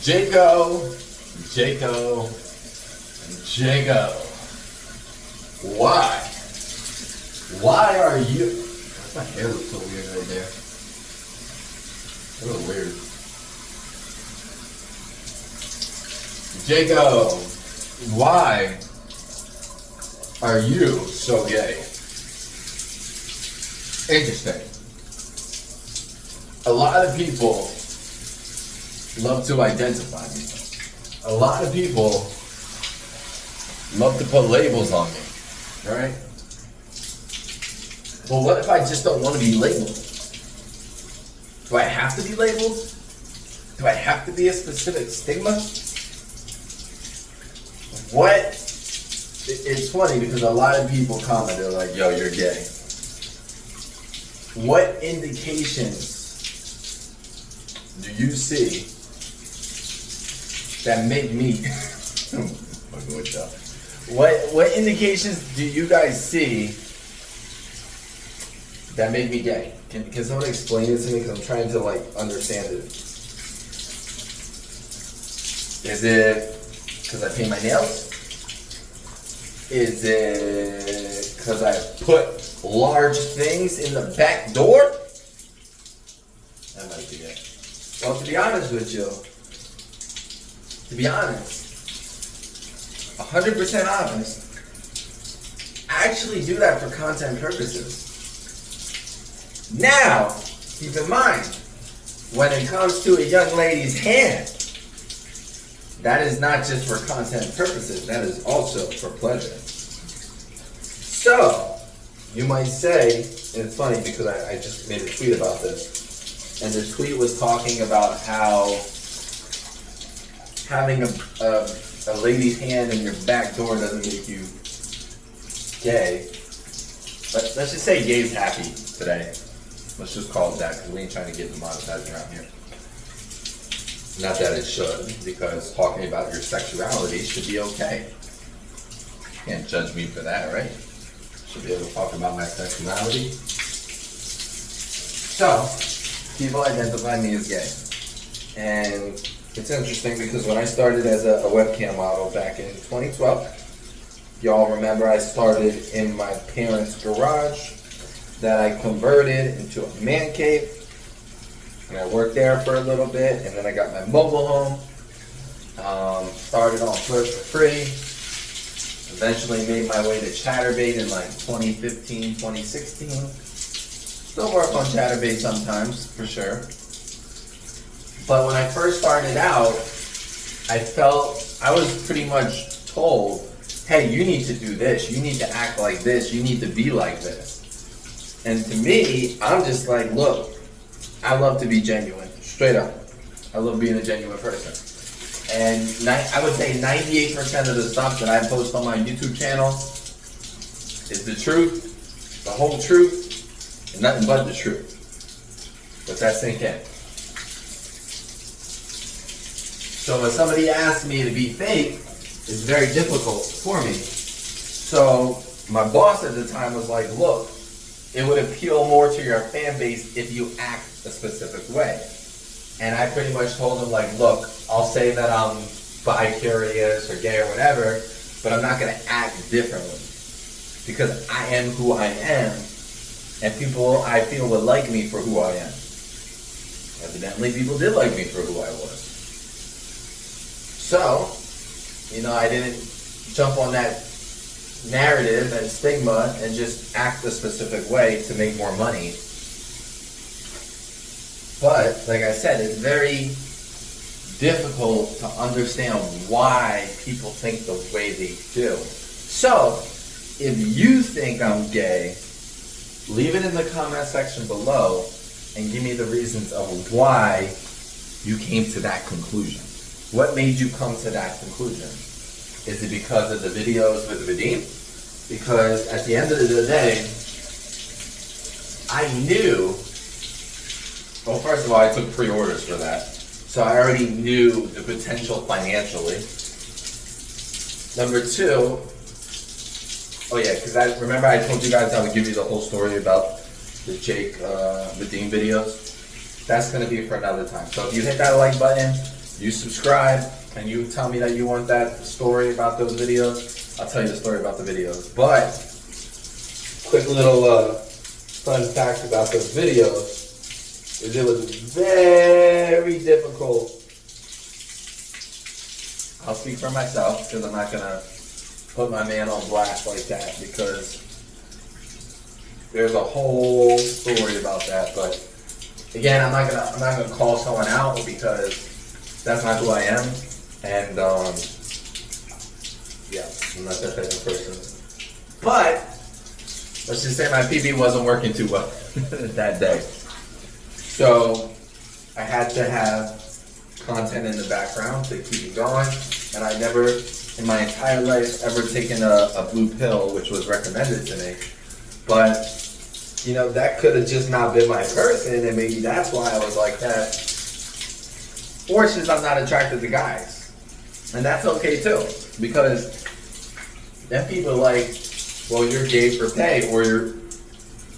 Jago. Why? Why are you? My hair looks so weird right there. A little weird. Jago, why are you so gay? Interesting. A lot of people love to identify me. A lot of people love to put labels on me, right? Well, what if I just don't want to be labeled? Do I have to be labeled? Do I have to be a specific stigma? What? It's funny because a lot of people comment, they're like, yo, you're gay. What indications do you see that make me what indications do you guys see that make me gay? Can someone explain it to me? Because I'm trying to understand it. Is it because I paint my nails? Is it because I put large things in the back door? That might be it. Well, to be honest with you, 100% honest, I actually do that for content purposes. Now, keep in mind, when it comes to a young lady's hand, that is not just for content purposes, that is also for pleasure. So, you might say, and it's funny because I just made a tweet about this, and the tweet was talking about how having a lady's hand in your back door doesn't make you gay. But let's just say gay's happy today. Let's just call it that because we ain't trying to get demonetized around here. Not that it should, because talking about your sexuality should be okay. You can't judge me for that, right? Should be able to talk about my sexuality. So, people identify me as gay. And it's interesting because when I started as a webcam model back in 2012, y'all remember I started in my parents' garage that I converted into a man cave. And I worked there for a little bit, and then I got my mobile home. Started on Flirt for free. Eventually made my way to Chatterbait in 2015, 2016. Still work on Chatterbait sometimes, for sure. But when I first started out, I was pretty much told, hey, you need to do this, you need to act like this, you need to be like this. And to me, I'm just like, look, I love to be genuine, straight up. I love being a genuine person. And I would say 98% of the stuff that I post on my YouTube channel is the truth, the whole truth, and nothing but the truth. Let that sink in. So when somebody asks me to be fake, it's very difficult for me. So my boss at the time was like, look, it would appeal more to your fan base if you act a specific way. And I pretty much told him look, I'll say that I'm bi-curious or gay or whatever, but I'm not gonna act differently. Because I am who I am, and people I feel would like me for who I am. Evidently people did like me for who I was. So, I didn't jump on that narrative and stigma and just act a specific way to make more money. But, like I said, it's very difficult to understand why people think the way they do. So, if you think I'm gay, leave it in the comment section below and give me the reasons of why you came to that conclusion. What made you come to that conclusion? Is it because of the videos with Vadim? Because at the end of the day, I knew, well, first of all, I took pre-orders for that. So I already knew the potential financially. Number two, oh yeah, because I remember I told you guys I would give you the whole story about the Jake Vadim videos. That's going to be for another time. So if you hit that like button, you subscribe and you tell me that you want that story about those videos, I'll tell you the story about the videos. But quick little fun fact about those videos is it was very difficult. I'll speak for myself because I'm not gonna put my man on blast like that because there's a whole story about that. But again, I'm not gonna call someone out because that's not who I am, and yeah, I'm not that type of person. But let's just say my PB wasn't working too well that day, so I had to have content in the background to keep it going. And I never, in my entire life, ever taken a blue pill, which was recommended to me. But, you know, that could have just not been my person, and maybe that's why I was like that. Or it's just I'm not attracted to guys. And that's okay too. Because then people are like, well, you're gay for pay, or you're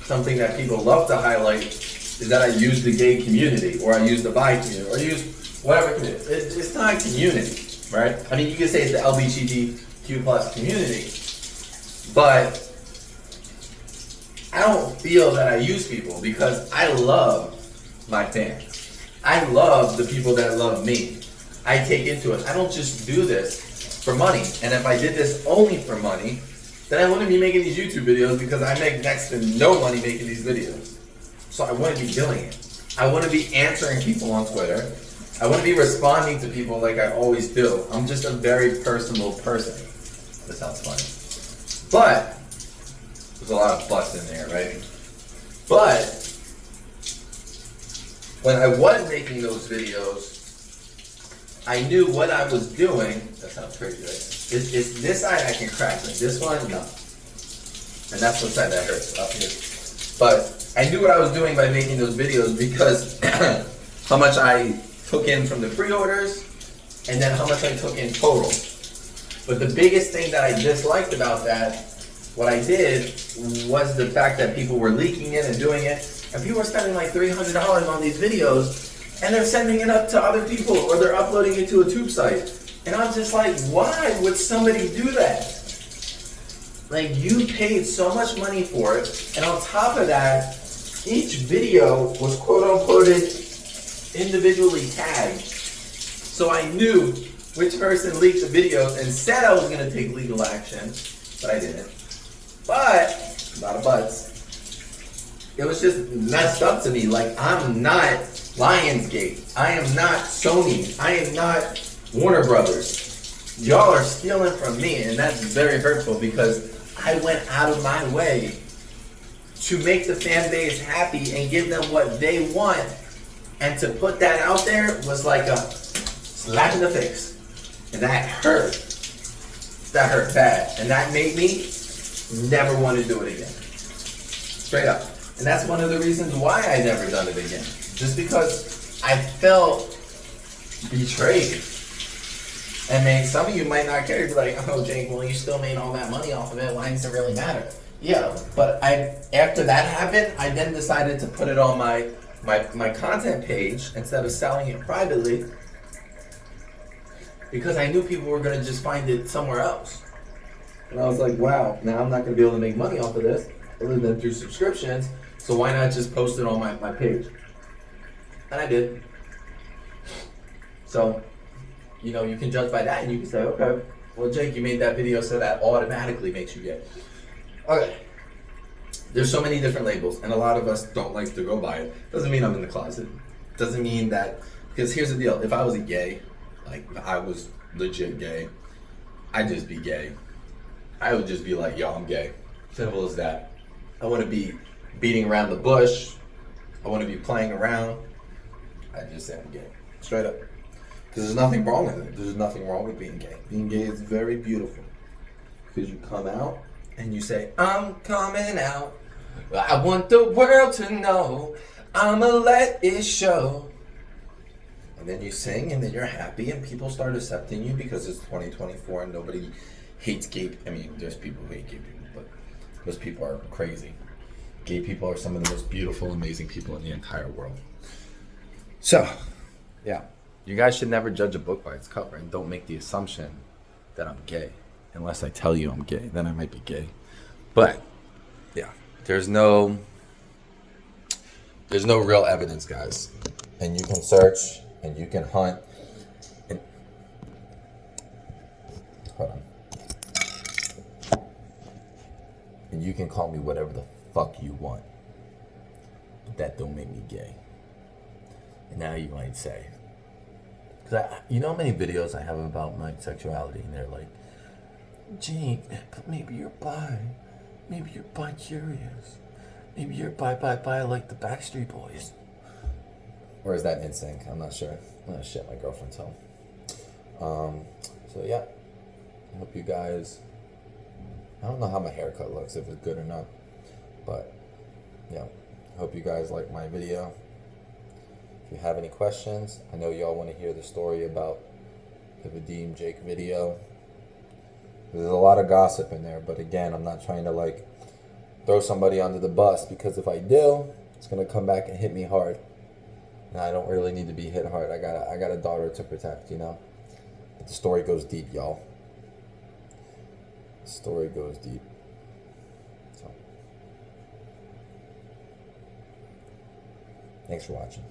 something that people love to highlight is that I use the gay community, or I use the bi community, or I use whatever community. It's not a community. Right? I mean, you can say it's the LGBTQ plus community, but I don't feel that I use people because I love my fans. I love the people that love me. I take into it. I don't just do this for money. And if I did this only for money, then I wouldn't be making these YouTube videos because I make next to no money making these videos. So I wouldn't be doing it. I wouldn't be answering people on Twitter. I wouldn't be responding to people like I always do. I'm just a very personal person. That sounds funny. But, there's a lot of buts in there, right? But, when I was making those videos, I knew what I was doing. That sounds crazy, right? It's this side I can crack, but this one, no. And that's what side that hurts, up here. But, I knew what I was doing by making those videos because how much I took in from the pre-orders, and then how much I took in total. But the biggest thing that I disliked about that, what I did, was the fact that people were leaking it and doing it, and people were spending like $300 on these videos, and they're sending it up to other people, or they're uploading it to a tube site. And I'm just like, why would somebody do that? Like, you paid so much money for it, and on top of that, each video was quote-unquote individually tagged. So I knew which person leaked the videos and said I was going to take legal action, but I didn't. But, a lot of buts. It was just messed up to me. Like, I'm not Lionsgate. I am not Sony. I am not Warner Brothers. Y'all are stealing from me, and that's very hurtful because I went out of my way to make the fan base happy and give them what they want. And to put that out there was like a slap in the face. And that hurt. That hurt bad. And that made me never want to do it again. Straight up. And that's one of the reasons why I never done it again. Just because I felt betrayed. And some of you might not care. You'd be like, oh, Jake, well, you still made all that money off of it. Why does it really matter? Yeah, but after that happened, I then decided to put it on my content page instead of selling it privately because I knew people were going to just find it somewhere else. And I was like, wow, now I'm not going to be able to make money off of this other than through subscriptions, so why not just post it on my page? And I did. So, you know, you can judge by that and you can say, okay, well, Jake, you made that video so that automatically makes you gay. Okay. There's so many different labels, and a lot of us don't like to go by it. Doesn't mean I'm in the closet. Doesn't mean that, because here's the deal. If I was a gay, like if I was legit gay, I'd just be gay. I would just be like, yo, I'm gay. Simple as that. I want to be beating around the bush. I want to be playing around. I just say I'm gay. Straight up. Because there's nothing wrong with it. There's nothing wrong with being gay. Being gay is very beautiful. Because you come out and you say, I'm coming out. I want the world to know. I'ma let it show. And then you sing and then you're happy and people start accepting you because it's 2024 and nobody hates gay. I mean, there's people who hate gay people, but those people are crazy. Gay people are some of the most beautiful, amazing people in the entire world. So, yeah. You guys should never judge a book by its cover, and don't make the assumption that I'm gay. Unless I tell you I'm gay, then I might be gay. But yeah, there's no real evidence, guys. And you can search and you can hunt. And hold on. And you can call me whatever the fuck you want. But that don't make me gay. And now you might say, because you know how many videos I have about my sexuality, and they're like, Jake, maybe you're bi. Maybe you're bi-curious. Maybe you're bi like the Backstreet Boys. Or is that NSYNC? I'm not sure. Oh shit, my girlfriend's home. So yeah, I hope you guys, I don't know how my haircut looks, if it's good or not. But yeah, I hope you guys like my video. If you have any questions, I know y'all want to hear the story about the Vadim Jake video. There's a lot of gossip in there, but again, I'm not trying to like throw somebody under the bus, because if I do, it's gonna come back and hit me hard. And I don't really need to be hit hard. I got a daughter to protect, you know. But the story goes deep, y'all. The story goes deep. So, thanks for watching.